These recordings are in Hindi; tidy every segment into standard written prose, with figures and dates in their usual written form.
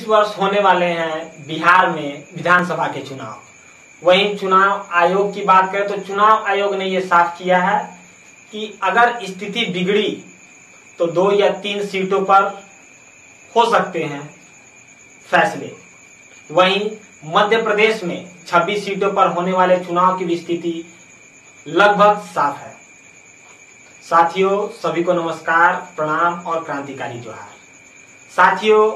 वर्ष होने वाले हैं बिहार में विधानसभा के चुनाव। वहीं चुनाव आयोग की बात करें तो चुनाव आयोग ने यह साफ किया है कि अगर स्थिति बिगड़ी तो 2 या 3 सीटों पर हो सकते हैं फैसले। वहीं मध्य प्रदेश में 26 सीटों पर होने वाले चुनाव की भी स्थिति लगभग साफ है। साथियों, सभी को नमस्कार, प्रणाम और क्रांतिकारी जोहार। साथियों,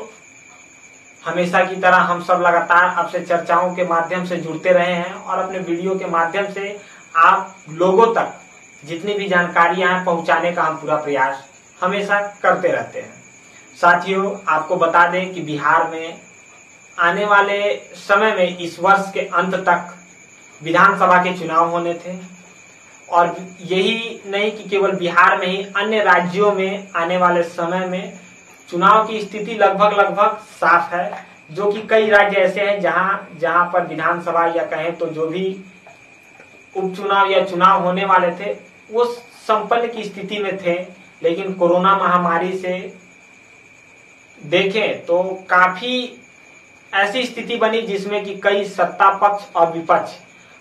हमेशा की तरह हम सब लगातार आपसे चर्चाओं के माध्यम से जुड़ते रहे हैं और अपने वीडियो के माध्यम से आप लोगों तक जितनी भी जानकारियां हैं पहुंचाने का हम पूरा प्रयास हमेशा करते रहते हैं। साथियों, आपको बता दें कि बिहार में आने वाले समय में इस वर्ष के अंत तक विधानसभा के चुनाव होने थे और यही नहीं कि केवल बिहार में ही, अन्य राज्यों में आने वाले समय में चुनाव की स्थिति लगभग साफ है। जो कि कई राज्य ऐसे हैं जहां पर विधानसभा या कहें तो जो भी उपचुनाव या चुनाव होने वाले थे वो संपन्न की स्थिति में थे, लेकिन कोरोना महामारी से देखें तो काफी ऐसी स्थिति बनी जिसमें कि कई सत्ता पक्ष और विपक्ष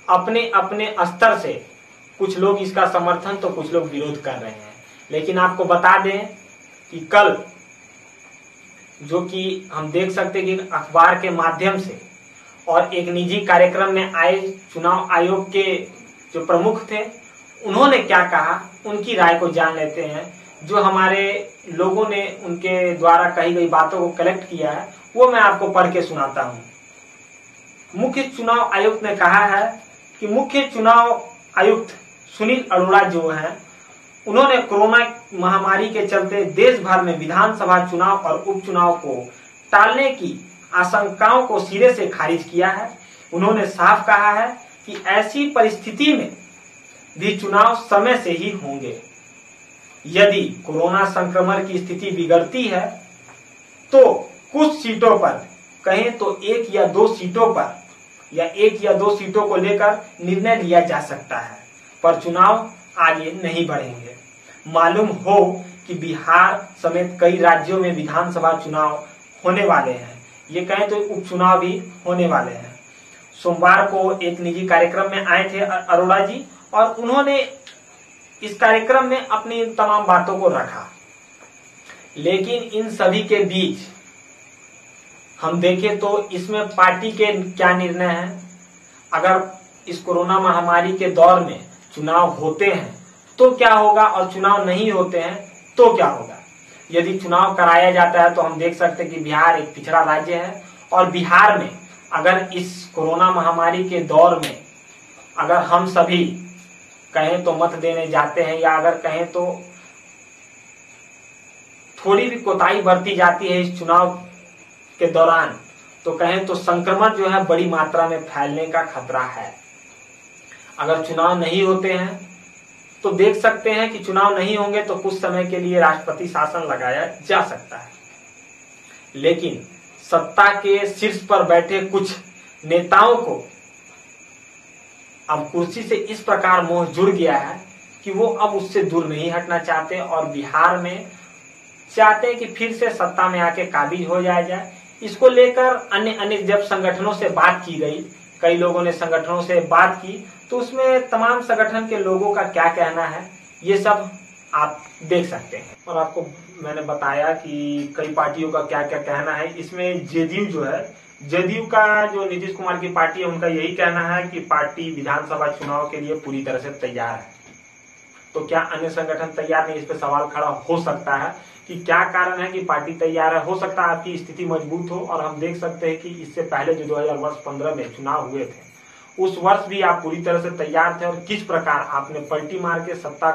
अपने अपने स्तर से कुछ लोग इसका समर्थन तो कुछ लोग विरोध कर रहे हैं। लेकिन आपको बता दें कि कल जो कि हम देख सकते हैं कि अखबार के माध्यम से और एक निजी कार्यक्रम में आए चुनाव आयोग के जो प्रमुख थे उन्होंने क्या कहा, उनकी राय को जान लेते हैं। जो हमारे लोगों ने उनके द्वारा कही गई बातों को कलेक्ट किया है वो मैं आपको पढ़ के सुनाता हूं। मुख्य चुनाव आयुक्त ने कहा है कि मुख्य चुनाव आयुक्त सुनील अरोड़ा जो हैं उन्होंने कोरोना महामारी के चलते देश भर में विधानसभा चुनाव और उपचुनाव को टालने की आशंकाओं को सिरे से खारिज किया है। उन्होंने साफ कहा है कि ऐसी परिस्थिति में भी चुनाव समय से ही होंगे। यदि कोरोना संक्रमण की स्थिति बिगड़ती है तो कुछ सीटों पर, कहें तो 1 या 2 सीटों पर या 1 या 2 सीटों को लेकर निर्णय लिया जा सकता है, पर चुनाव आगे नहीं बढ़ेंगे। मालूम हो कि बिहार समेत कई राज्यों में विधानसभा चुनाव होने वाले हैं, ये कहें तो उपचुनाव भी होने वाले हैं। सोमवार को एक निजी कार्यक्रम में आए थे अरोड़ा जी और उन्होंने इस कार्यक्रम में अपनी तमाम बातों को रखा। लेकिन इन सभी के बीच हम देखें तो इसमें पार्टी के क्या निर्णय हैं। अगर इस कोरोना महामारी के दौर में चुनाव होते हैं तो क्या होगा और चुनाव नहीं होते हैं तो क्या होगा। यदि चुनाव कराया जाता है तो हम देख सकते हैं कि बिहार एक पिछड़ा राज्य है और बिहार में अगर इस कोरोना महामारी के दौर में अगर हम सभी कहें तो मत देने जाते हैं या अगर कहें तो थोड़ी भी कोताही बरती जाती है इस चुनाव के दौरान, तो कहें तो संक्रमण जो है बड़ी मात्रा में फैलने का खतरा है। अगर चुनाव नहीं होते हैं तो देख सकते हैं कि चुनाव नहीं होंगे तो कुछ समय के लिए राष्ट्रपति शासन लगाया जा सकता है। लेकिन सत्ता के शीर्ष पर बैठे कुछ नेताओं को अब कुर्सी से इस प्रकार मोह जुड़ गया है कि वो अब उससे दूर नहीं हटना चाहते और बिहार में चाहते हैं कि फिर से सत्ता में आके काबिज हो जाए। इसको लेकर अन्य जब संगठनों से बात की गई, कई लोगों ने संगठनों से बात की तो उसमें तमाम संगठन के लोगों का क्या कहना है ये सब आप देख सकते हैं। और आपको मैंने बताया कि कई पार्टियों का क्या क्या कहना है। इसमें जेडीयू जो है, जेडीयू का जो नीतीश कुमार की पार्टी है उनका यही कहना है कि पार्टी विधानसभा चुनाव के लिए पूरी तरह से तैयार है। तो क्या अन्य संगठन तैयार नहीं, इस पर सवाल खड़ा हो सकता है कि क्या कारण है कि पार्टी तैयार है। हो सकता है आपकी स्थिति मजबूत हो और हम देख सकते हैं कि इससे पहले जो 2015 में चुनाव हुए थे उस वर्ष भी आप पूरी तरह से तैयार थे और किस प्रकार आपने पलटी मार के सत्ता,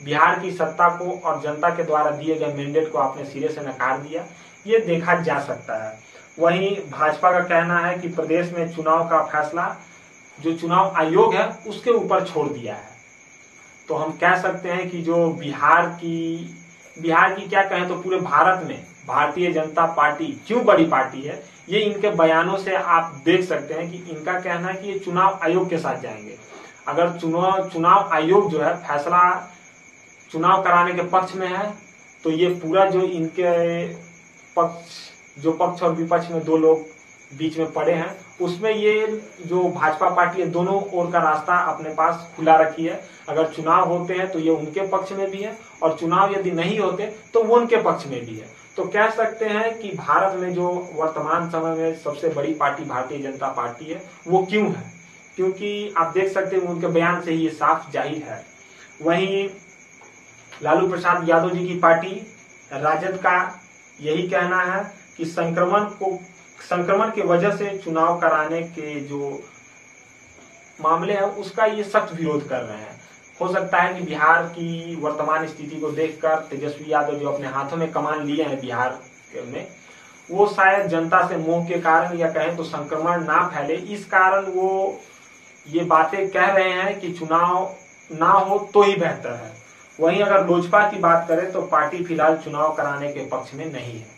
बिहार की सत्ता को और जनता के द्वारा दिए गए मैंडेट को आपने सिरे से नकार दिया, ये देखा जा सकता है। वहीं भाजपा का कहना है कि प्रदेश में चुनाव का फैसला जो चुनाव आयोग है उसके ऊपर छोड़ दिया है। तो हम कह सकते हैं कि जो बिहार की क्या कहें तो पूरे भारत में भारतीय जनता पार्टी क्यों बड़ी पार्टी है, ये इनके बयानों से आप देख सकते हैं कि इनका कहना है कि ये चुनाव आयोग के साथ जाएंगे। अगर चुनाव आयोग जो है फैसला चुनाव कराने के पक्ष में है तो ये पूरा जो इनके पक्ष जो पक्ष और विपक्ष में दो लोग बीच में पड़े हैं, उसमें ये जो भाजपा पार्टी है दोनों ओर का रास्ता अपने पास खुला रखी है। अगर चुनाव होते हैं तो ये उनके पक्ष में भी है, और चुनाव यदि नहीं होते तो वो उनके पक्ष में भी है। तो कह सकते हैं कि भारत में जो वर्तमान समय में सबसे बड़ी पार्टी भारतीय जनता पार्टी है, वो क्यों है? क्योंकि आप देख सकते हैं उनके बयान से ही ये साफ जाहिर है। वहीं लालू प्रसाद यादव जी की पार्टी राजद का यही कहना है कि संक्रमण की वजह से चुनाव कराने के जो मामले हैं उसका ये सख्त विरोध कर रहे हैं। हो सकता है कि बिहार की वर्तमान स्थिति को देखकर तेजस्वी यादव जो अपने हाथों में कमान लिए हैं बिहार में, वो शायद जनता से मोह के कारण या कहें तो संक्रमण ना फैले, इस कारण वो ये बातें कह रहे हैं कि चुनाव ना हो तो ही बेहतर है। वहीं अगर लोजपा की बात करें तो पार्टी फिलहाल चुनाव कराने के पक्ष में नहीं है।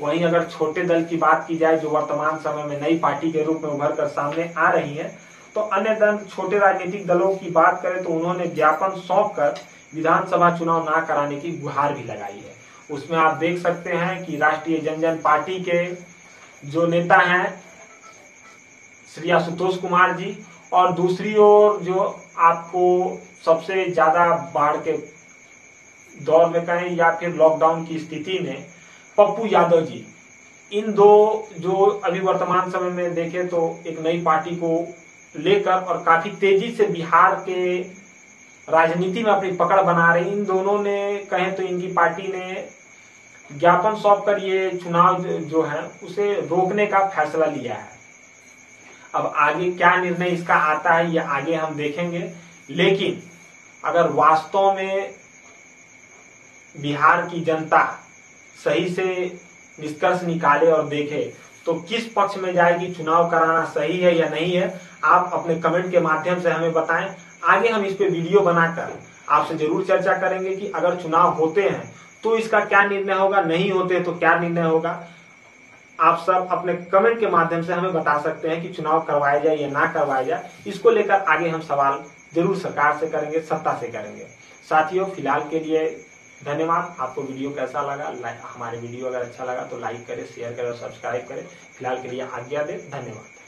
वहीं अगर छोटे दल की बात की जाए जो वर्तमान समय में नई पार्टी के रूप में उभर कर सामने आ रही है, तो अन्य दल छोटे राजनीतिक दलों की बात करें तो उन्होंने ज्ञापन सौंपकर विधानसभा चुनाव ना कराने की गुहार भी लगाई है। उसमें आप देख सकते हैं कि राष्ट्रीय जनजन पार्टी के जो नेता हैं श्री आशुतोष कुमार जी, और दूसरी ओर जो आपको सबसे ज्यादा बाढ़ के दौर में कहें या फिर लॉकडाउन की स्थिति में पप्पू यादव जी, इन दो जो अभी वर्तमान समय में देखें तो एक नई पार्टी को लेकर और काफी तेजी से बिहार के राजनीति में अपनी पकड़ बना रही, इन दोनों ने कहें तो इनकी पार्टी ने ज्ञापन सौंपकर ये चुनाव जो है उसे रोकने का फैसला लिया है। अब आगे क्या निर्णय इसका आता है ये आगे हम देखेंगे, लेकिन अगर वास्तव में बिहार की जनता सही से निष्कर्ष निकाले और देखे तो किस पक्ष में जाएगी, चुनाव कराना सही है या नहीं है, आप अपने कमेंट के माध्यम से हमें बताएं। आगे हम इस पे वीडियो बनाकर आपसे जरूर चर्चा करेंगे कि अगर चुनाव होते हैं तो इसका क्या निर्णय होगा, नहीं होते तो क्या निर्णय होगा। आप सब अपने कमेंट के माध्यम से हमें बता सकते हैं कि चुनाव करवाया जाए या ना करवाया जाए। इसको लेकर आगे हम सवाल जरूर सरकार से करेंगे, सत्ता से करेंगे। साथियों, फिलहाल के लिए धन्यवाद। आपको वीडियो कैसा लगा? हमारे वीडियो अगर अच्छा लगा तो लाइक करें, शेयर करें और सब्सक्राइब करें। फिलहाल के लिए आज्ञा दें। धन्यवाद।